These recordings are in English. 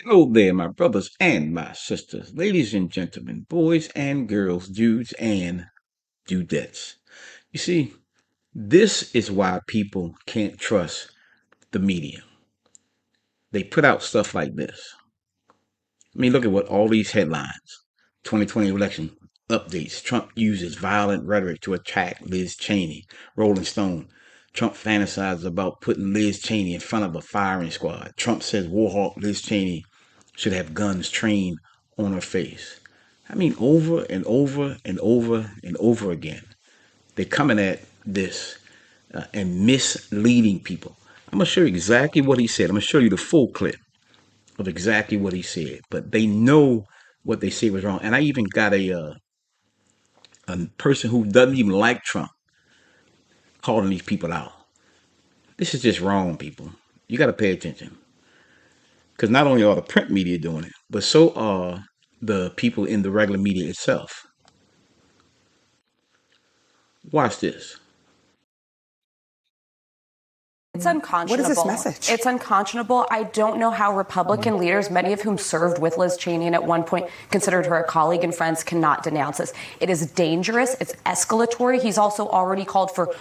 Hello there, my brothers and my sisters, ladies and gentlemen, boys and girls, dudes and dudettes. You see, this is why people can't trust the media. They put out stuff like this. I mean, look at what all these headlines. 2020 election updates. Trump uses violent rhetoric to attack Liz Cheney. Rolling Stone. Trump fantasizes about putting Liz Cheney in front of a firing squad. Trump says Warhawk Liz Cheney should have guns trained on her face. I mean, over and over and over and over again. They're coming at this and misleading people. I'm going to show you exactly what he said. I'm going to show you the full clip of exactly what he said. But they know what they say was wrong. And I even got a person who doesn't even like Trump calling these people out. This is just wrong, people. You got to pay attention. Because not only are the print media doing it, but so are the people in the regular media itself. Watch this. It's unconscionable. What is this message? It's unconscionable. I don't know how Republican leaders, many of whom served with Liz Cheney and at one point considered her a colleague and friends, cannot denounce this. It is dangerous. It's escalatory. He's also already called for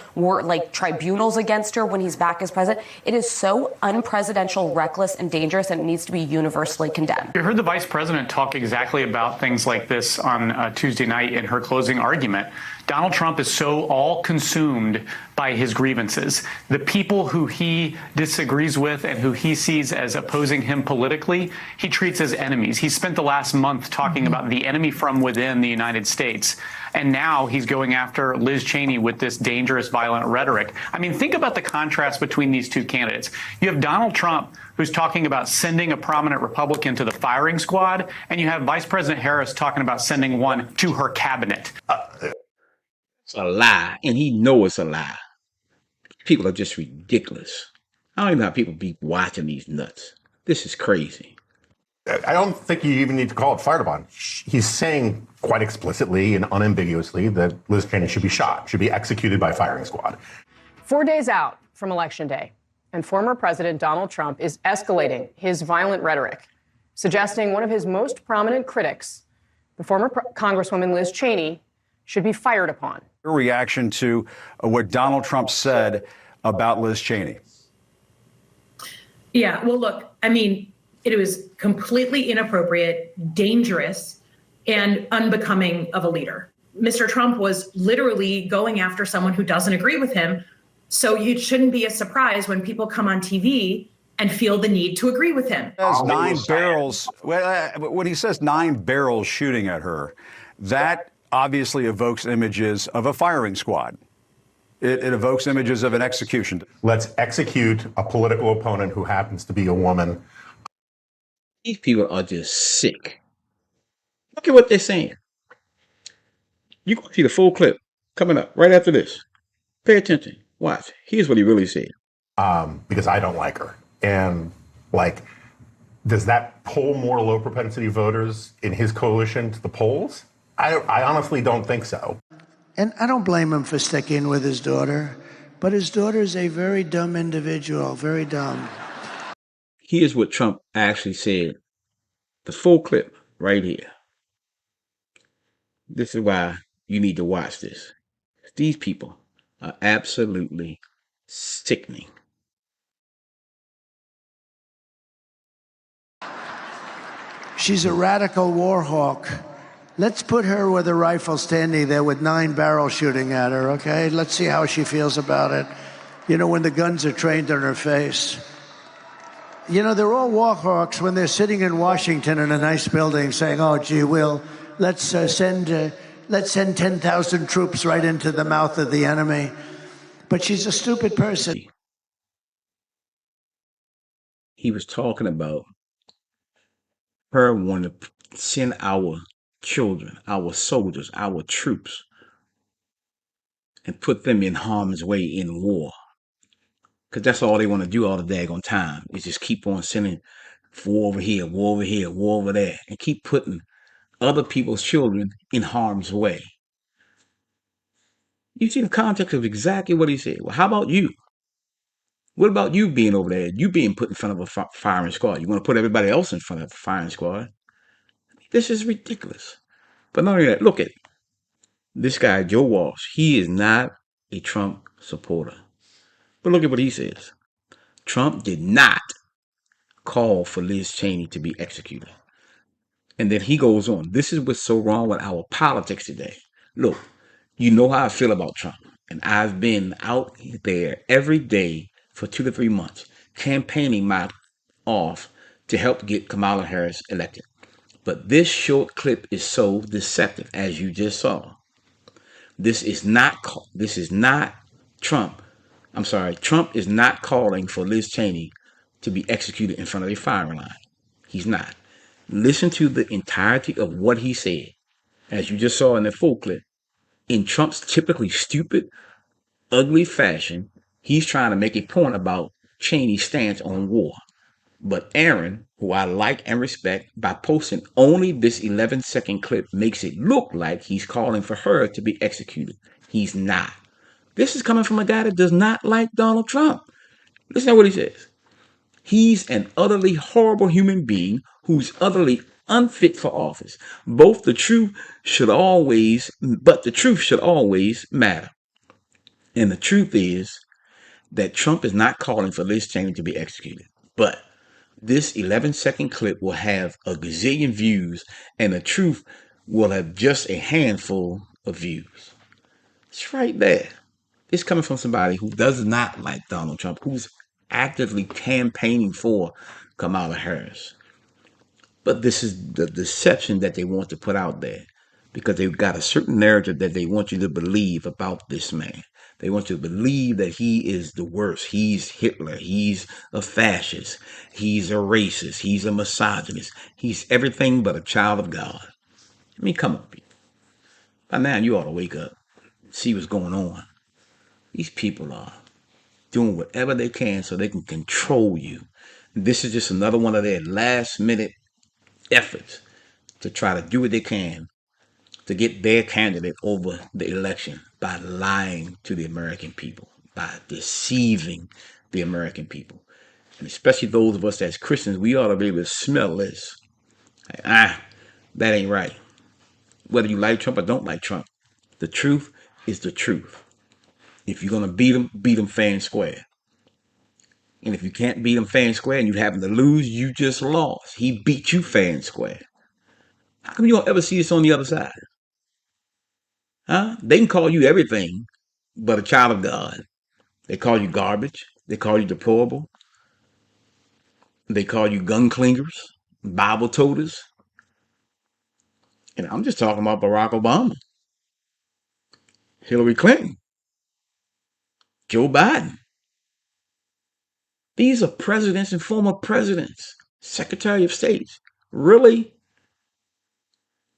tribunals against her when he's back as president. It is so unpresidential, reckless, and dangerous, and it needs to be universally condemned. You heard the vice president talk exactly about things like this on Tuesday night in her closing argument. Donald Trump is so all consumed by his grievances. The people who he disagrees with and who he sees as opposing him politically, he treats as enemies. He spent the last month talking about the enemy from within the United States. And now he's going after Liz Cheney with this dangerous, violent rhetoric. I mean, think about the contrast between these two candidates. You have Donald Trump, who's talking about sending a prominent Republican to the firing squad, and you have Vice President Harris talking about sending one to her cabinet. It's a lie, and he knows it's a lie. People are just ridiculous. I don't even know how people be watching these nuts. This is crazy. I don't think you even need to call it fired upon. He's saying quite explicitly and unambiguously that Liz Cheney should be shot, should be executed by firing squad. 4 days out from Election Day, and former President Donald Trump is escalating his violent rhetoric, suggesting one of his most prominent critics, the former Congresswoman Liz Cheney, should be fired upon. Your reaction to what Donald Trump said about Liz Cheney? Yeah, well, look, I mean, it was completely inappropriate, dangerous, and unbecoming of a leader. Mr. Trump was literally going after someone who doesn't agree with him. So it shouldn't be a surprise when people come on TV and feel the need to agree with him. Nine barrels. When he says 9 barrels shooting at her, that obviously evokes images of a firing squad. It evokes images of an execution. Let's execute a political opponent who happens to be a woman. These people are just sick. Look at what they're saying. You can see the full clip coming up right after this. Pay attention. Watch. Here's what he really said. Because I don't like her. And, does that pull more low propensity voters in his coalition to the polls? I honestly don't think so. And I don't blame him for sticking with his daughter, but his daughter is a very dumb individual, very dumb. Here's what Trump actually said. The full clip right here. This is why you need to watch this. These people are absolutely sickening. She's a radical war hawk. Let's put her with a rifle standing there with 9 barrels shooting at her, okay? Let's see how she feels about it. You know, when the guns are trained on her face. You know, they're all war hawks when they're sitting in Washington in a nice building saying, oh, gee, let's send 10,000 troops right into the mouth of the enemy. But she's a stupid person. He was talking about her wanting to send our children, our soldiers, our troops, and put them in harm's way in war. Because that's all they want to do all the daggone time is just keep on sending war over here, war over here, war over there, and keep putting other people's children in harm's way. You see the context of exactly what he said. Well, how about you? What about you being over there? You being put in front of a firing squad. You want to put everybody else in front of a firing squad? This is ridiculous. But not only that, look at this guy, Joe Walsh. He is not a Trump supporter. But look at what he says. Trump did not call for Liz Cheney to be executed. And then he goes on. This is what's so wrong with our politics today. Look, you know how I feel about Trump. And I've been out there every day for 2 to 3 months campaigning my off to help get Kamala Harris elected. But this short clip is so deceptive, as you just saw. This is not Trump. I'm sorry, Trump is not calling for Liz Cheney to be executed in front of a firing line. He's not. Listen to the entirety of what he said, as you just saw in the full clip. In Trump's typically stupid, ugly fashion, he's trying to make a point about Cheney's stance on war. But Aaron, who I like and respect, by posting only this 11-second clip, makes it look like he's calling for her to be executed. He's not. This is coming from a guy that does not like Donald Trump. Listen to what he says. He's an utterly horrible human being who's utterly unfit for office. But the truth should always matter. And the truth is that Trump is not calling for Liz Cheney to be executed. But this 11-second clip will have a gazillion views, and the truth will have just a handful of views. It's right there. It's coming from somebody who does not like Donald Trump, who's actively campaigning for Kamala Harris. But this is the deception that they want to put out there, because they've got a certain narrative that they want you to believe about this man. They want you to believe that he is the worst. He's Hitler. He's a fascist. He's a racist. He's a misogynist. He's everything but a child of God. I mean, come on, people. By now, you ought to wake up, see what's going on. These people are doing whatever they can so they can control you. This is just another one of their last-minute efforts to try to do what they can to get their candidate over the election by lying to the American people, by deceiving the American people. And especially those of us as Christians, we ought to be able to smell this. Like, that ain't right. Whether you like Trump or don't like Trump, the truth is the truth. If you're going to beat him fair and square. And if you can't beat him fair and square and you happen to lose, you just lost. He beat you fair and square. How come you don't ever see this on the other side? Huh? They can call you everything but a child of God. They call you garbage. They call you deplorable. They call you gun clingers, Bible toters. And I'm just talking about Barack Obama, Hillary Clinton, Joe Biden. These are presidents and former presidents, Secretary of States. Really?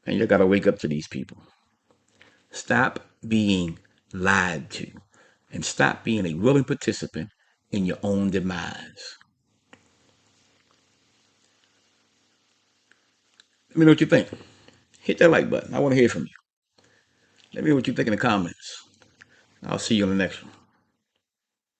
And you got to wake up to these people. Stop being lied to and stop being a willing participant in your own demise. Let me know what you think. Hit that like button. I want to hear from you. Let me know what you think in the comments. I'll see you on the next one.